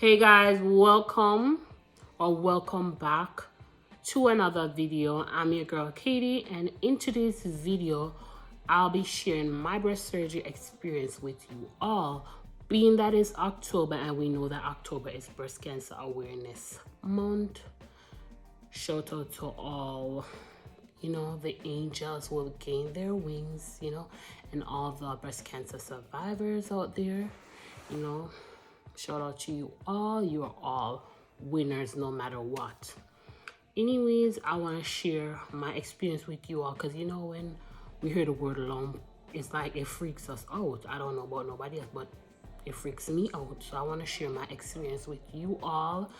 Hey guys, welcome back to another video. I'm your girl Kady, and in today's video I'll be sharing my breast surgery experience with you all, being that it's October and we know that October is breast cancer awareness month. Shout out to all, the angels who will gain their wings, and all the breast cancer survivors out there, shout out to you all. You're all winners no matter what. Anyways, I want to share my experience with you all because when we hear the word lump, it's like it freaks us out. I don't know about nobody else, but it freaks me out. So I want to share my experience with you all.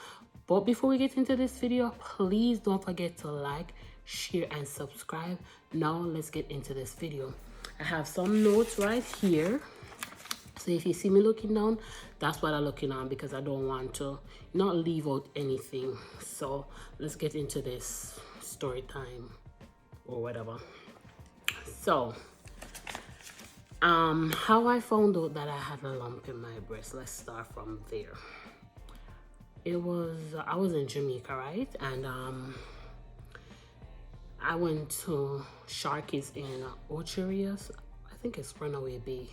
But before we get into this video, please don't forget to like, share, and subscribe. Now let's get into this video. I have some notes right here. So if you see me looking down, that's what I'm looking on because I don't want to not leave out anything. So let's get into this story time or whatever. So how I found out that I had a lump in my breast, let's start from there. I was in Jamaica, right? And I went to Sharky's in Ocherias. I think it's Runaway Bay,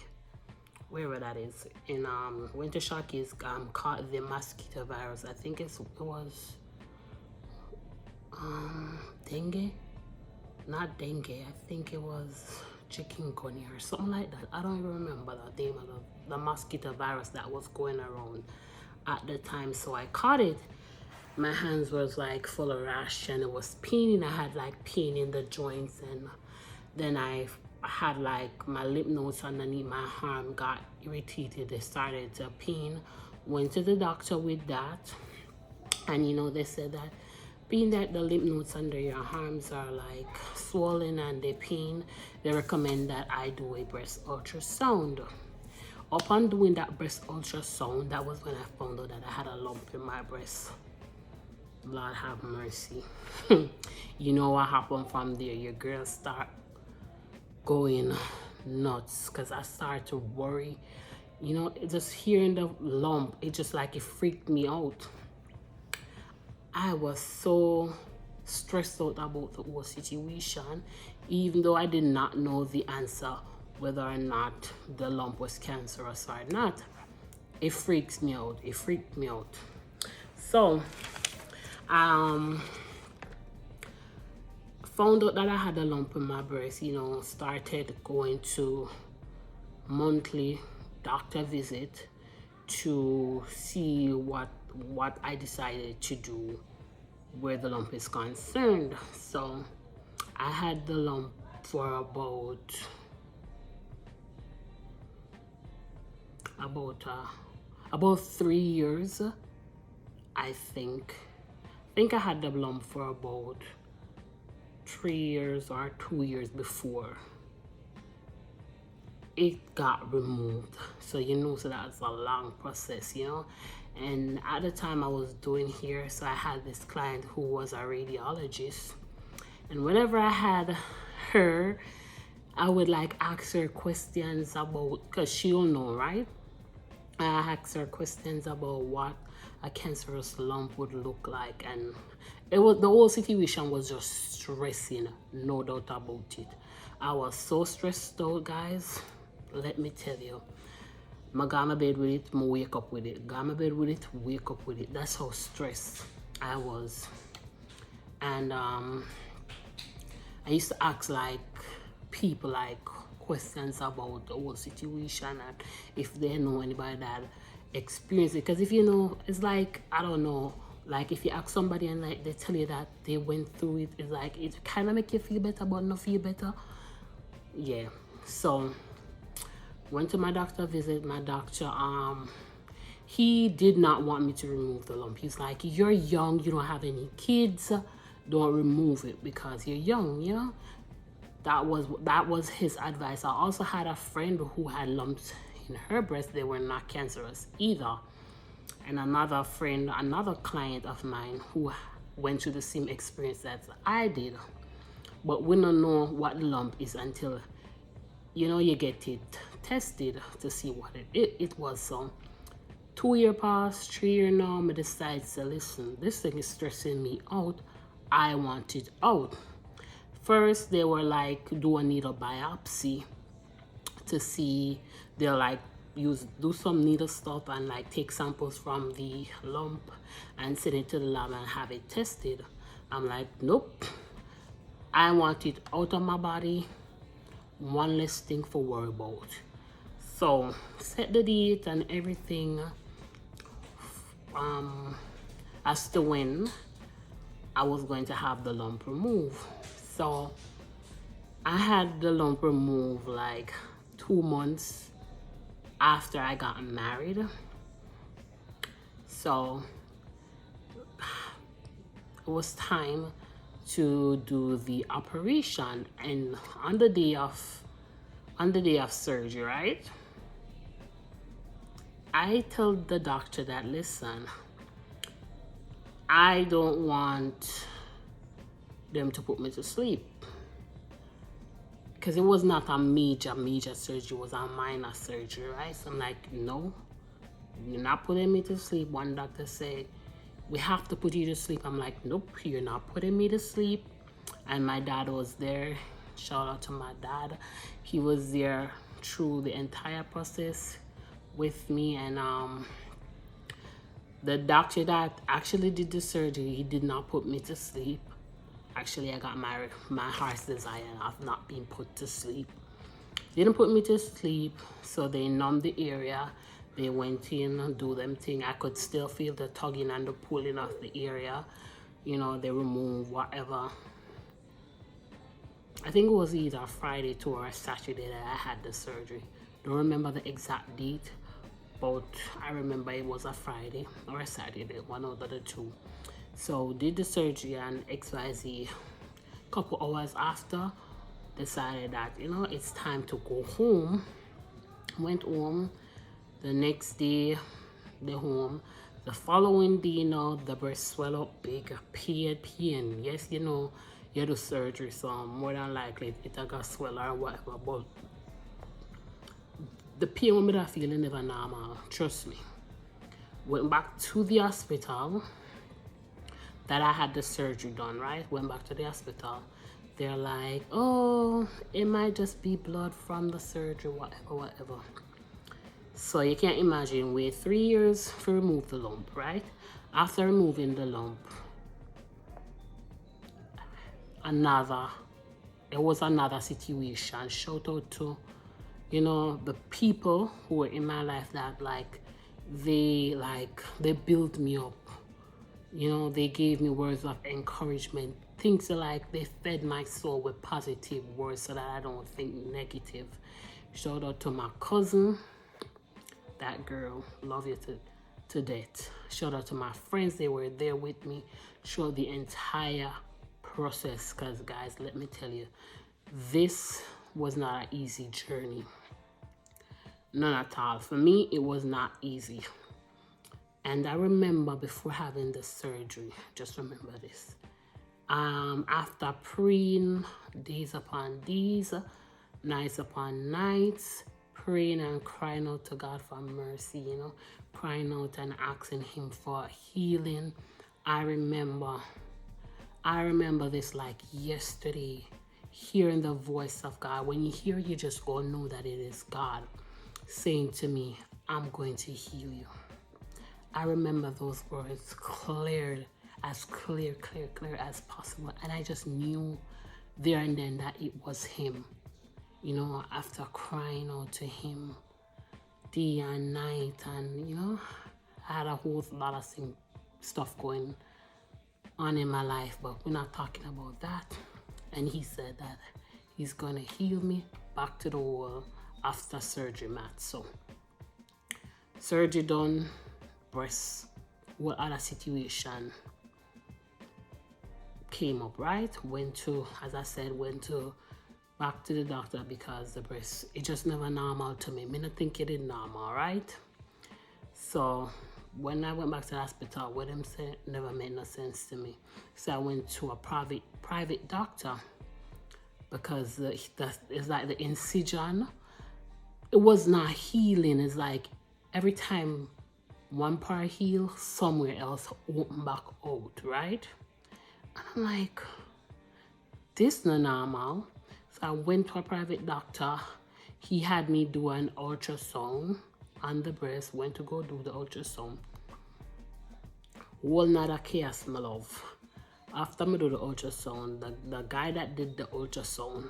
wherever that is. And went to Sharky's, caught the mosquito virus. I think it was dengue. Not dengue. I think it was chikungunya or something like that. I don't even remember the name of the mosquito virus that was going around at the time. So I caught it. My hands was like full of rash and it was paining. I had like pain in the joints, and then I had like my lymph nodes underneath my arm got irritated. They started to pain. Went to the doctor with that, and they said that being that the lymph nodes under your arms are like swollen and they pain, they recommend that I do a breast ultrasound. Upon doing that breast ultrasound, that was when I found out that I had a lump in my breast. Lord have mercy. You know what happened from there? Your girl start going nuts because I started to worry. Just hearing the lump, it freaked me out. I was so stressed out about the whole situation, even though I did not know the answer whether or not the lump was cancerous or not. It freaks me out. It freaked me out. So found out that I had a lump in my breast, started going to monthly doctor visit to see what I decided to do where the lump is concerned. So I had the lump for about 3 years, I think. I had the lump for about 3 years or 2 years before it got removed. So so that's a long process, and at the time I was doing here, so I had this client who was a radiologist, and whenever I had her, I would ask her questions about, because she'll know, right? I asked her questions about what a cancerous lump would look like, and the whole situation was just stressing, no doubt about it. I was so stressed out, guys. Let me tell you, I got my bed with it, I wake up with it. Got my bed with it, wake up with it. That's how stressed I was. And I used to ask people questions about the whole situation and if they know anybody that experienced it. Because if it's I don't know, if you ask somebody and they tell you that they went through it, it's it kind of make you feel better but not feel better. Yeah. So went to my doctor visit. My doctor, he did not want me to remove the lump. He's like, you're young, you don't have any kids, don't remove it because you're young, That was his advice. I also had a friend who had lumps in her breast. They were not cancerous either. And another client of mine who went through the same experience that I did. But we don't know what lump is until, you get it tested to see what it was. So 2 year past, 3 year now, I decide to listen. This thing is stressing me out. I want it out. First, they were like, do a needle biopsy to see, they'll like do some needle stuff and like take samples from the lump and send it to the lab and have it tested. I'm like, nope. I want it out of my body. One less thing for worry about. So set the date and everything as to when I was going to have the lump removed. So I had the lump removed like 2 months after I got married. So it was time to do the operation, and on the day of surgery, right, I told the doctor that, listen, I don't want them to put me to sleep, because it was not a major surgery, it was a minor surgery, right? So I'm like, no, you're not putting me to sleep. One doctor said, we have to put you to sleep. I'm like, nope, you're not putting me to sleep. And my dad was there. Shout out to my dad. He was there through the entire process with me. And the doctor that actually did the surgery, he did not put me to sleep. Actually, I got my heart's desire of not being put to sleep. Didn't put me to sleep, so they numbed the area. They went in and do them thing. I could still feel the tugging and the pulling of the area. You know, they removed whatever. I think it was either Friday too or Saturday that I had the surgery. Don't remember the exact date, but I remember it was a Friday or a Saturday, one out of the two. So did the surgery, and XYZ, couple hours after, decided that, you know, it's time to go home. Went home. The next day, the home. The following day, you know, the breast swell up big, pain. Yes, you know, you do surgery, so more than likely it got swell or whatever. But the pain when I feeling never normal. Trust me. Went back to the hospital that I had the surgery done, right? Went back to the hospital. They're like, oh, it might just be blood from the surgery, whatever. So you can't imagine, wait 3 years to remove the lump, right? After removing the lump, it was another situation. Shout out to, you know, the people who were in my life that they built me up. You know, they gave me words of encouragement. Things like they fed my soul with positive words so that I don't think negative. Shout out to my cousin. That girl, love you to death. Shout out to my friends, they were there with me through the entire process. Because guys, let me tell you, this was not an easy journey. None at all. For me, it was not easy. And I remember before having the surgery, just remember this. After praying days upon days, nights upon nights, praying and crying out to God for mercy, you know, crying out and asking him for healing. I remember this like yesterday, hearing the voice of God. When you hear, you just go know that it is God saying to me, I'm going to heal you. I remember those words clear as possible. And I just knew there and then that it was him. You know, after crying out to him day and night, and, you know, I had a whole lot of stuff going on in my life, but we're not talking about that. And he said that he's gonna heal me back to the wall after surgery, Matt. So, surgery done, breast, what other situation came up, right? Went to back to the doctor because the breast, it just never normal to me. I don't think it is normal, right? So when I went back to the hospital, what them said never made no sense to me. So I went to a private doctor because it's like the incision, it was not healing. It's like every time one part heal, somewhere else open back out, right? And I'm like, this not normal. So I went to a private doctor. He had me do an ultrasound on the breast, went to go do the ultrasound. Whole nother chaos, my love. After I do the ultrasound, the guy that did the ultrasound,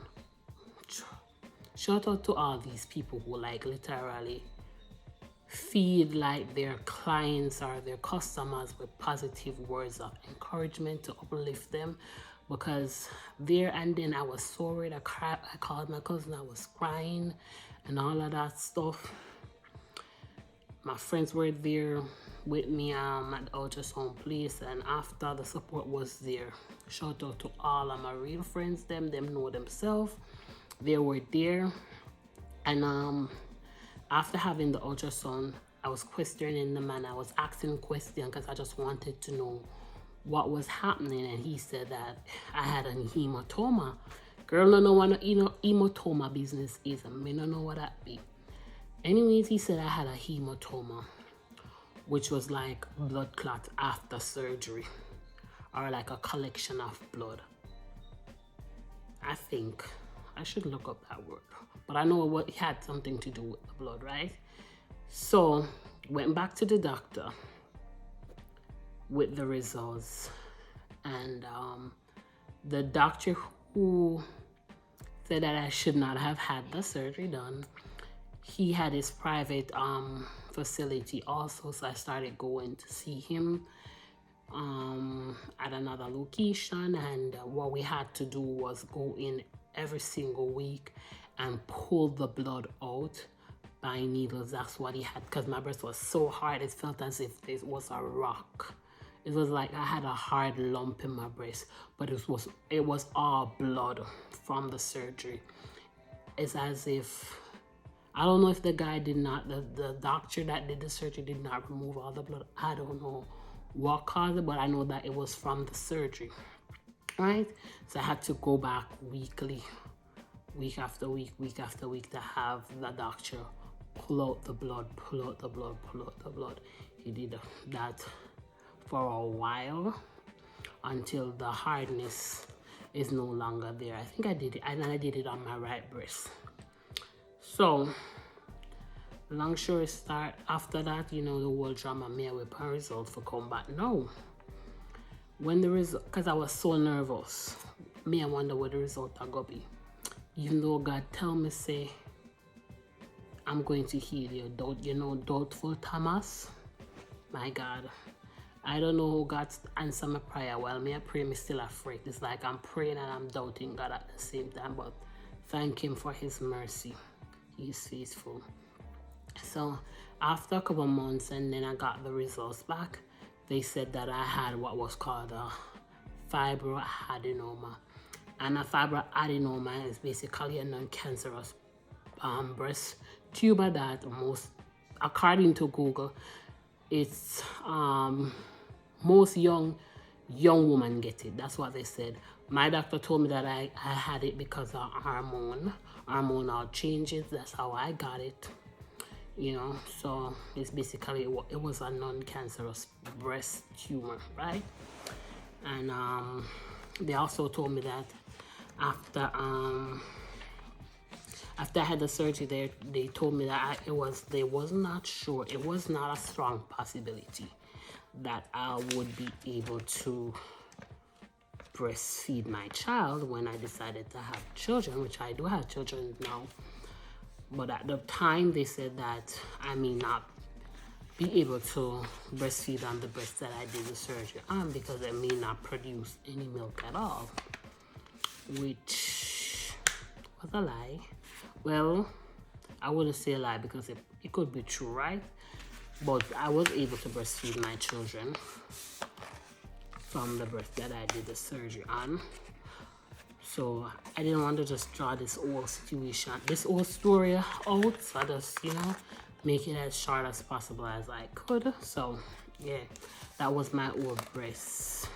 shout out to all these people who like literally feed like their clients or their customers with positive words of encouragement to uplift them, because there and then I was so worried. I called my cousin, I was crying and all of that stuff. My friends were there with me at the ultrasound place, and after the support was there. Shout out to all of my real friends, them know themselves. They were there, and after having the ultrasound, I was questioning the man. I was asking questions because I just wanted to know what was happening, and he said that I had a hematoma. Girl, don't know what a hematoma business is. I mean, don't know what that be. Anyways, he said I had a hematoma, which was like blood clot after surgery, or like a collection of blood. I think I should look up that word, but I know what it had something to do with the blood, right? So went back to the doctor with the results, and the doctor who said that I should not have had the surgery done, he had his private facility also, so I started going to see him at another location, and what we had to do was go in every single week and pull the blood out by needles. That's what he had, because my breast was so hard, it felt as if it was a rock. It was like I had a hard lump in my breast, but it was all blood from the surgery. It's as if, I don't know if the guy did not, the doctor that did the surgery did not remove all the blood. I don't know what caused it, but I know that it was from the surgery, right? So I had to go back weekly, week after week to have the doctor pull out the blood. He did that for a while until the hardness is no longer there. I think I did it, and I did it on my right breast. So, long story start, after that, the whole drama, me with my result for come back. No. When the result, because I was so nervous, me I wonder what the result are gonna be. Even though God tell me, say, I'm going to heal you. Doubtful Thomas. My God. I don't know who God answer my prayer. While me I pray, me still afraid. It's like I'm praying and I'm doubting God at the same time, but thank him for his mercy. He is faithful. So after a couple of months, and then I got the results back, they said that I had what was called a fibroadenoma. And a fibroadenoma is basically a non-cancerous breast tumor that according to Google, it's most young women get it. That's what they said. My doctor told me that I had it because of hormonal changes. That's how I got it. So it's basically, it was a non-cancerous breast tumor, right? And they also told me that after I had the surgery, they told me that they was not sure, it was not a strong possibility that I would be able to breastfeed my child when I decided to have children, which I do have children now. But at the time, they said that I may not be able to breastfeed on the breast that I did the surgery on, because it may not produce any milk at all, which was a lie. Well, I wouldn't say a lie because it could be true, right? But I was able to breastfeed my children from the breast that I did the surgery on. So I didn't want to just draw this whole situation, this whole story out. So I just, make it as short as possible as I could. So yeah, that was my old breast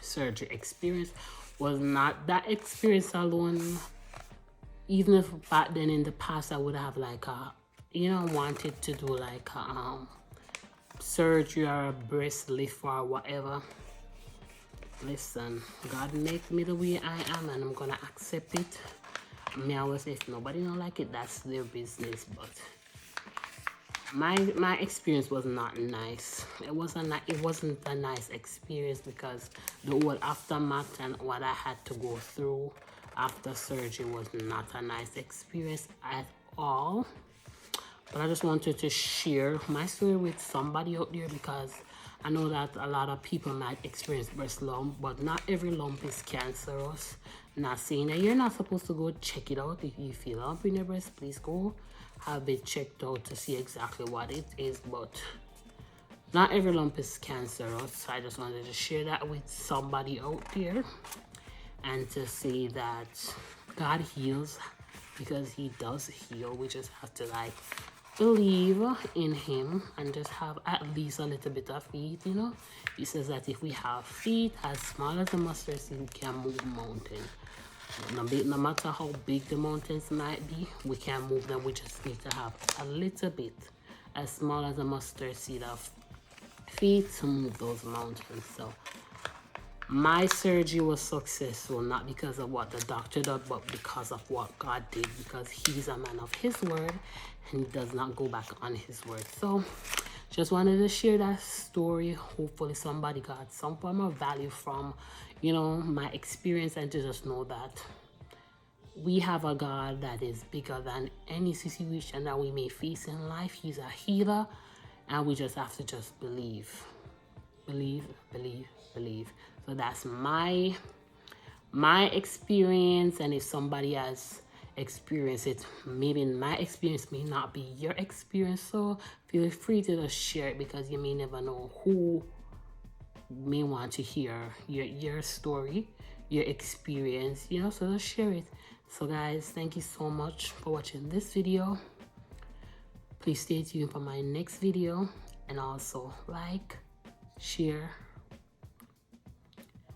surgery experience. Was not that experience alone. Even if back then in the past I would have like wanted to do like surgery or a breast lift or whatever. Listen, God made me the way I am, and I'm gonna accept it. Me always say, if nobody don't like it, that's their business. But my experience was not nice. It wasn't a nice experience, because the whole aftermath and what I had to go through after surgery was not a nice experience at all. But I just wanted to share my story with somebody out there, because I know that a lot of people might experience breast lump, but not every lump is cancerous. Not saying that you're not supposed to go check it out. If you feel a lump in your breast, please go have it checked out to see exactly what it is. But not every lump is cancerous. I just wanted to share that with somebody out there, and to say that God heals, because he does heal. We just have to like believe in him and just have at least a little bit of faith, you know. He says that if we have faith as small as a mustard seed, we can move mountains. No matter how big the mountains might be, we can move them. We just need to have a little bit, as small as a mustard seed of faith, to move those mountains. So my surgery was successful, not because of what the doctor did, but because of what God did, because he's a man of his word and he does not go back on his word. So just wanted to share that story. Hopefully somebody got some form of value from, you know, my experience, and to just know that we have a God that is bigger than any situation that we may face in life. He's a healer, and we just have to just believe. Believe. So that's my experience, and if somebody has experienced it, maybe my experience may not be your experience, so feel free to just share it, because you may never know who may want to hear your story, your experience, you know. So just share it. So guys, thank you so much for watching this video. Please stay tuned for my next video, and also like, share,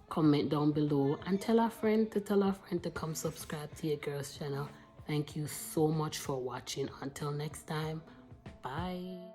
comment down below, and tell a friend to come subscribe to your girl's channel. Thank you so much for watching. Until next time, bye.